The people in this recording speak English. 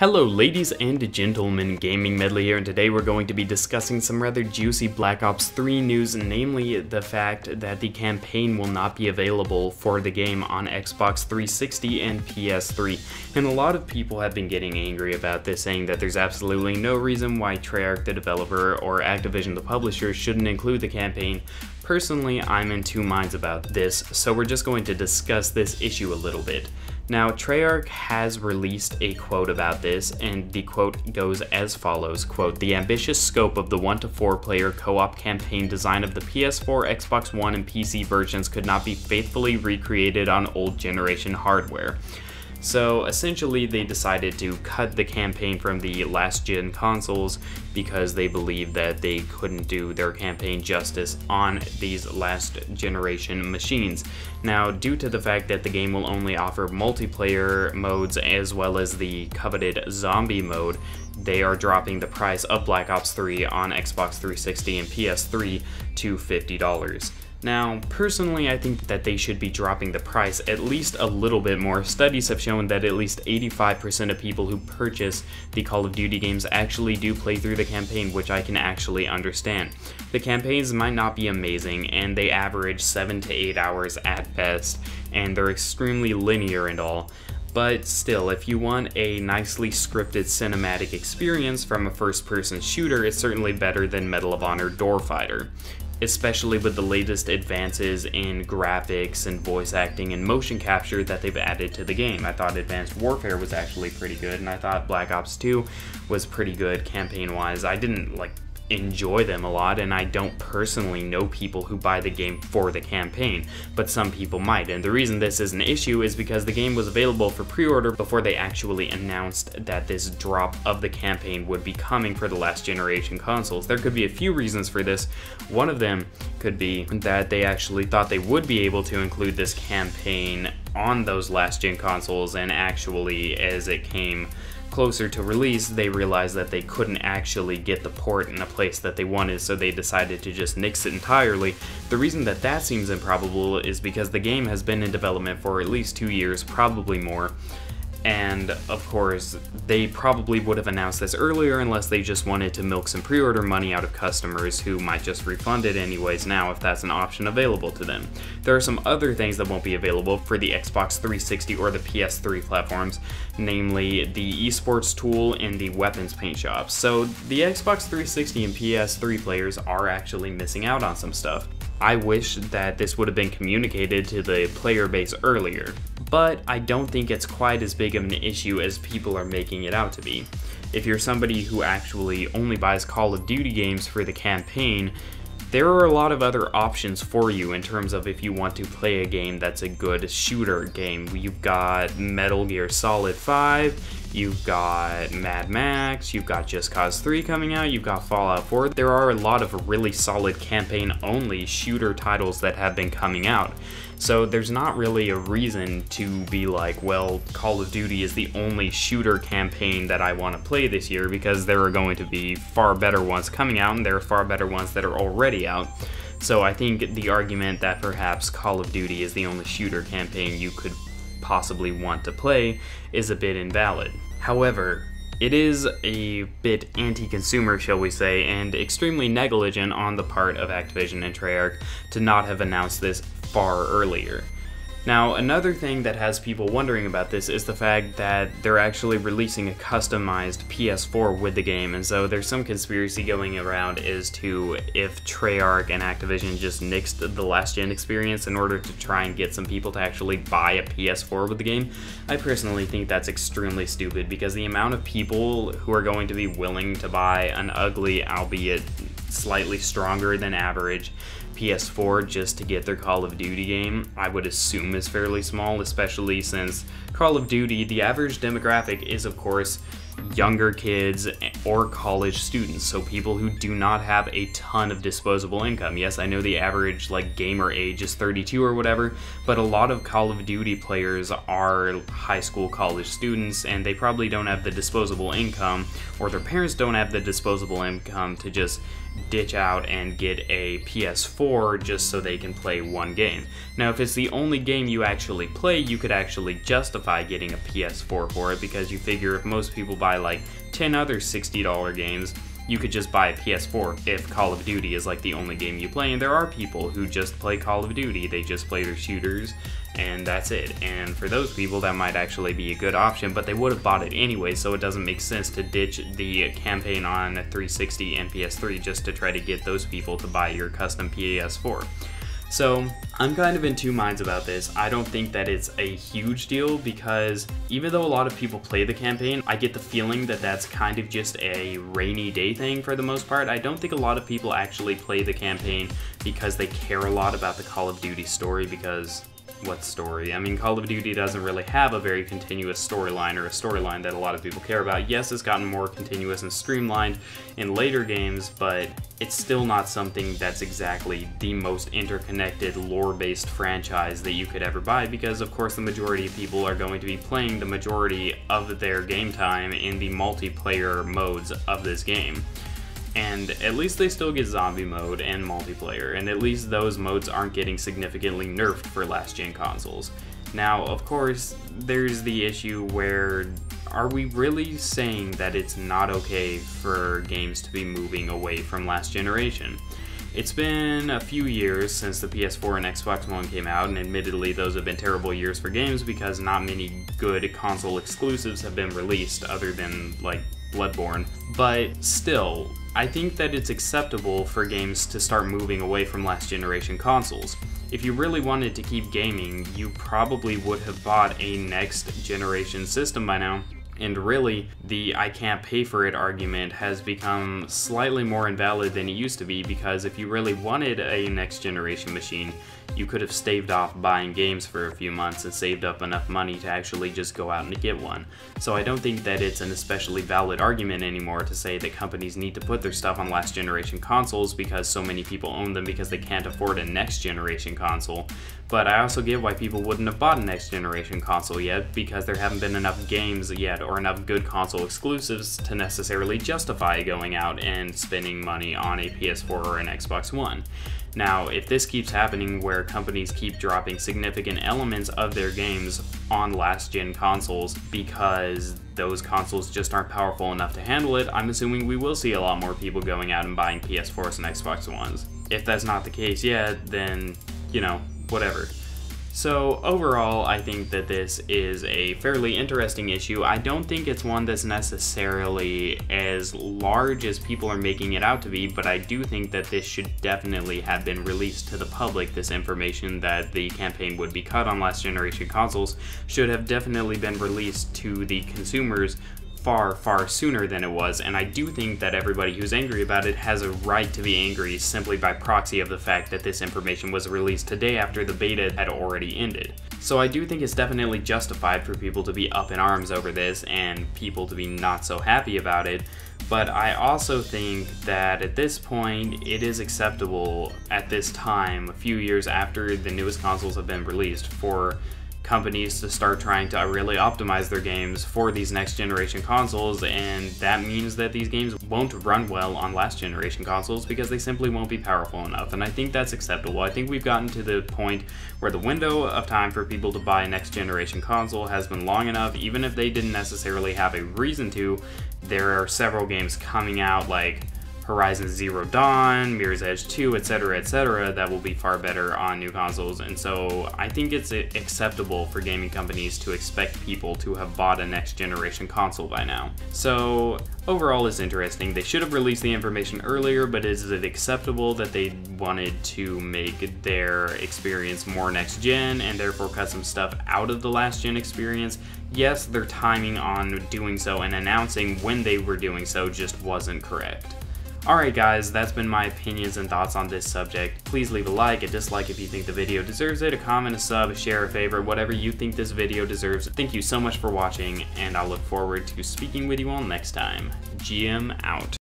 Hello ladies and gentlemen, GamingMedley here, and today we're going to be discussing some rather juicy Black Ops 3 news, namely the fact that the campaign will not be available for the game on Xbox 360 and PS3. And a lot of people have been getting angry about this, saying that there's absolutely no reason why Treyarch, the developer, or Activision, the publisher, shouldn't include the campaign. Personally, I'm in two minds about this, so we're just going to discuss this issue a little bit. Now, Treyarch has released a quote about this, and the quote goes as follows, quote, "The ambitious scope of the 1 to 4 player co-op campaign design of the PS4, Xbox One, and PC versions could not be faithfully recreated on old generation hardware." So essentially they decided to cut the campaign from the last gen consoles because they believed that they couldn't do their campaign justice on these last generation machines. Now, due to the fact that the game will only offer multiplayer modes as well as the coveted zombie mode, they are dropping the price of Black Ops 3 on Xbox 360 and PS3 to $50. Now, personally, I think that they should be dropping the price at least a little bit more. Studies have shown that at least 85% of people who purchase the Call of Duty games actually do play through the campaign, which I can actually understand. The campaigns might not be amazing, and they average 7 to 8 hours at best, and they're extremely linear and all. But still, if you want a nicely scripted cinematic experience from a first-person shooter, it's certainly better than Medal of Honor Door Fighter, especially with the latest advances in graphics and voice acting and motion capture that they've added to the game. I thought Advanced Warfare was actually pretty good, and I thought Black Ops 2 was pretty good campaign-wise. I didn't enjoy them a lot, and I don't personally know people who buy the game for the campaign, but some people might. And the reason this is an issue is because the game was available for pre-order before they actually announced that this drop of the campaign would be coming for the last generation consoles. There could be a few reasons for this. One of them could be that they actually thought they would be able to include this campaign on those last gen consoles, and actually as it came closer to release, they realized that they couldn't actually get the port in a place that they wanted, so they decided to just nix it entirely. The reason that that seems improbable is because the game has been in development for at least 2 years, probably more. And of course, they probably would have announced this earlier unless they just wanted to milk some pre-order money out of customers who might just refund it anyways now if that's an option available to them. There are some other things that won't be available for the Xbox 360 or the PS3 platforms, namely the esports tool and the weapons paint shop. So the Xbox 360 and PS3 players are actually missing out on some stuff. I wish that this would have been communicated to the player base earlier, but I don't think it's quite as big of an issue as people are making it out to be. If you're somebody who actually only buys Call of Duty games for the campaign, there are a lot of other options for you in terms of if you want to play a game that's a good shooter game. You've got Metal Gear Solid 5, you've got Mad Max, you've got Just Cause 3 coming out, you've got Fallout 4. There are a lot of really solid campaign-only shooter titles that have been coming out. So there's not really a reason to be like, well, Call of Duty is the only shooter campaign that I want to play this year, because there are going to be far better ones coming out, and there are far better ones that are already out. So I think the argument that perhaps Call of Duty is the only shooter campaign you could possibly want to play is a bit invalid. However, it is a bit anti-consumer, shall we say, and extremely negligent on the part of Activision and Treyarch to not have announced this far earlier. Now, another thing that has people wondering about this is the fact that they're actually releasing a customized PS4 with the game, and so there's some conspiracy going around as to if Treyarch and Activision just nixed the last gen experience in order to try and get some people to actually buy a PS4 with the game. I personally think that's extremely stupid, because the amount of people who are going to be willing to buy an ugly, albeit slightly stronger than average, PS4 just to get their Call of Duty game, I would assume is fairly small, especially since Call of Duty, the average demographic is of course younger kids or college students, so people who do not have a ton of disposable income. Yes, I know the average gamer age is 32 or whatever, but a lot of Call of Duty players are high school, college students, and they probably don't have the disposable income, or their parents don't have the disposable income to just ditch out and get a PS4 just so they can play one game. Now, if it's the only game you actually play, you could actually justify justify getting a PS4 for it, because you figure if most people buy like 10 other $60 games, you could just buy a PS4 if Call of Duty is like the only game you play. And there are people who just play Call of Duty, they just play their shooters, and that's it. And for those people, that might actually be a good option, but they would have bought it anyway, so it doesn't make sense to ditch the campaign on 360 and PS3 just to try to get those people to buy your custom PS4. So I'm kind of in two minds about this. I don't think that it's a huge deal, because even though a lot of people play the campaign, I get the feeling that that's kind of just a rainy day thing for the most part. I don't think a lot of people actually play the campaign because they care a lot about the Call of Duty story, because what story? I mean, Call of Duty doesn't really have a very continuous storyline, or a storyline that a lot of people care about. Yes, it's gotten more continuous and streamlined in later games, but it's still not something that's exactly the most interconnected, lore-based franchise that you could ever buy, because of course the majority of people are going to be playing the majority of their game time in the multiplayer modes of this game. And at least they still get zombie mode and multiplayer, and at least those modes aren't getting significantly nerfed for last-gen consoles. Now, of course, there's the issue where, are we really saying that it's not okay for games to be moving away from last generation? It's been a few years since the PS4 and Xbox One came out, and admittedly those have been terrible years for games because not many good console exclusives have been released other than, like, Bloodborne. But still, I think that it's acceptable for games to start moving away from last generation consoles. If you really wanted to keep gaming, you probably would have bought a next generation system by now. And really, the I can't pay for it argument has become slightly more invalid than it used to be, because if you really wanted a next generation machine, you could have staved off buying games for a few months and saved up enough money to actually just go out and get one. So I don't think that it's an especially valid argument anymore to say that companies need to put their stuff on last generation consoles because so many people own them because they can't afford a next generation console. But I also get why people wouldn't have bought a next generation console yet, because there haven't been enough games yet or enough good console exclusives to necessarily justify going out and spending money on a PS4 or an Xbox One. Now, if this keeps happening where companies keep dropping significant elements of their games on last-gen consoles because those consoles just aren't powerful enough to handle it, I'm assuming we will see a lot more people going out and buying PS4s and Xbox Ones. If that's not the case yet, then, you know, whatever. So overall, I think that this is a fairly interesting issue. I don't think it's one that's necessarily as large as people are making it out to be, but I do think that this should definitely have been released to the public. This information that the campaign would be cut on last generation consoles should have definitely been released to the consumers far sooner than it was, and I do think that everybody who's angry about it has a right to be angry simply by proxy of the fact that this information was released today after the beta had already ended. So I do think it's definitely justified for people to be up in arms over this and people to be not so happy about it, but I also think that at this point it is acceptable at this time, a few years after the newest consoles have been released, for companies to start trying to really optimize their games for these next generation consoles, and that means that these games won't run well on last generation consoles because they simply won't be powerful enough, and I think that's acceptable. I think we've gotten to the point where the window of time for people to buy a next generation console has been long enough. Even if they didn't necessarily have a reason to, there are several games coming out like Horizon Zero Dawn, Mirror's Edge 2, etc., that will be far better on new consoles, and so I think it's acceptable for gaming companies to expect people to have bought a next generation console by now. So overall, it's interesting. They should have released the information earlier, but is it acceptable that they wanted to make their experience more next gen and therefore cut some stuff out of the last gen experience? Yes, their timing on doing so and announcing when they were doing so just wasn't correct. Alright guys, that's been my opinions and thoughts on this subject. Please leave a like, a dislike if you think the video deserves it, a comment, a sub, a share, a favorite, whatever you think this video deserves. Thank you so much for watching, and I'll look forward to speaking with you all next time. GM out.